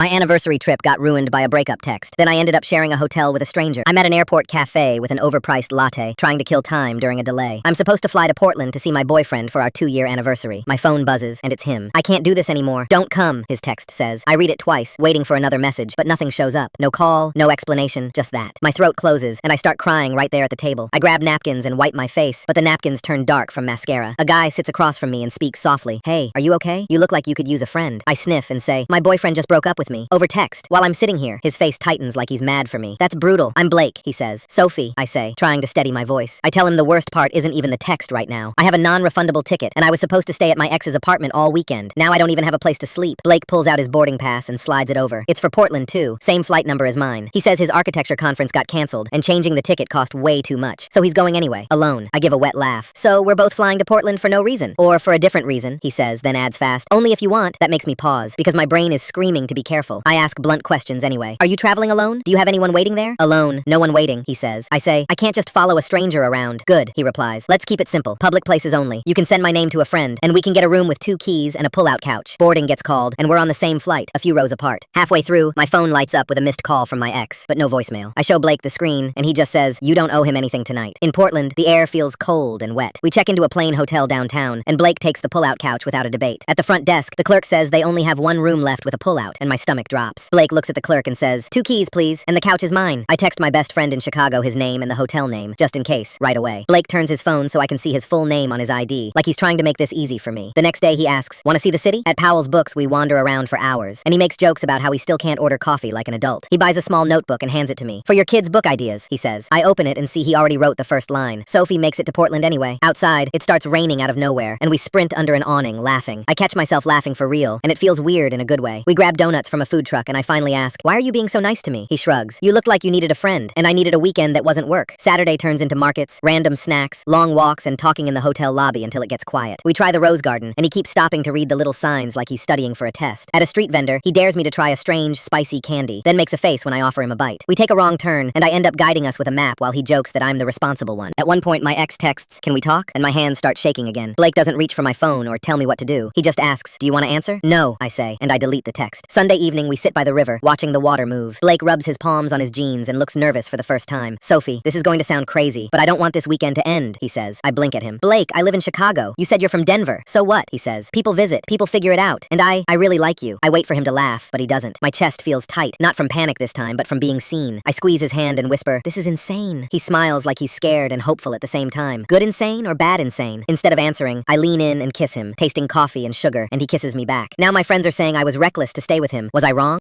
My anniversary trip got ruined by a breakup text. Then I ended up sharing a hotel with a stranger. I'm at an airport cafe with an overpriced latte, trying to kill time during a delay. I'm supposed to fly to Portland to see my boyfriend for our 2-year anniversary. My phone buzzes, and it's him. I can't do this anymore. Don't come, his text says. I read it twice, waiting for another message, but nothing shows up. No call, no explanation, just that. My throat closes, and I start crying right there at the table. I grab napkins and wipe my face, but the napkins turn dark from mascara. A guy sits across from me and speaks softly. Hey, are you okay? You look like you could use a friend. I sniff and say, my boyfriend just broke up with me. Over text. While I'm sitting here, his face tightens like he's mad for me. That's brutal. I'm Blake, he says. Sophie, I say, trying to steady my voice. I tell him the worst part isn't even the text right now. I have a non-refundable ticket, and I was supposed to stay at my ex's apartment all weekend. Now I don't even have a place to sleep. Blake pulls out his boarding pass and slides it over. It's for Portland, too. Same flight number as mine. He says his architecture conference got canceled, and changing the ticket cost way too much. So he's going anyway, alone. I give a wet laugh. So we're both flying to Portland for no reason. Or for a different reason, he says, then adds fast. Only if you want. That makes me pause, because my brain is screaming to be careful. I ask blunt questions anyway. Are you traveling alone? Do you have anyone waiting there? Alone. No one waiting, he says. I say, I can't just follow a stranger around. Good, he replies. Let's keep it simple. Public places only. You can send my name to a friend, and we can get a room with 2 keys and a pull-out couch. Boarding gets called, and we're on the same flight, a few rows apart. Halfway through, my phone lights up with a missed call from my ex, but no voicemail. I show Blake the screen, and he just says, you don't owe him anything tonight. In Portland, the air feels cold and wet. We check into a plain hotel downtown, and Blake takes the pull-out couch without a debate. At the front desk, the clerk says they only have 1 room left with a pull-out, and my stomach drops. Blake looks at the clerk and says, 2 keys, please, and the couch is mine. I text my best friend in Chicago his name and the hotel name, just in case, right away. Blake turns his phone so I can see his full name on his ID, like he's trying to make this easy for me. The next day he asks, wanna see the city? At Powell's Books we wander around for hours, and he makes jokes about how he still can't order coffee like an adult. He buys a small notebook and hands it to me. For your kids' book ideas, he says. I open it and see he already wrote the first line. Sophie makes it to Portland anyway. Outside, it starts raining out of nowhere, and we sprint under an awning, laughing. I catch myself laughing for real, and it feels weird in a good way. We grab donuts from a food truck, and I finally ask, why are you being so nice to me? He shrugs. You looked like you needed a friend, and I needed a weekend that wasn't work. Saturday turns into markets, random snacks, long walks, and talking in the hotel lobby until it gets quiet. We try the rose garden, and he keeps stopping to read the little signs like he's studying for a test. At a street vendor, he dares me to try a strange, spicy candy, then makes a face when I offer him a bite. We take a wrong turn, and I end up guiding us with a map while he jokes that I'm the responsible one. At one point, my ex texts, can we talk? And my hands start shaking again. Blake doesn't reach for my phone or tell me what to do. He just asks, do you want to answer? No, I say, and I delete the text. Sunday evening, we sit by the river, watching the water move. Blake rubs his palms on his jeans and looks nervous for the first time. Sophie, this is going to sound crazy, but I don't want this weekend to end, he says. I blink at him. Blake, I live in Chicago. You said you're from Denver. So what? He says. People visit. People figure it out. And I really like you. I wait for him to laugh, but he doesn't. My chest feels tight, not from panic this time, but from being seen. I squeeze his hand and whisper, this is insane. He smiles like he's scared and hopeful at the same time. Good insane or bad insane? Instead of answering, I lean in and kiss him, tasting coffee and sugar, and he kisses me back. Now my friends are saying I was reckless to stay with him. Was I wrong?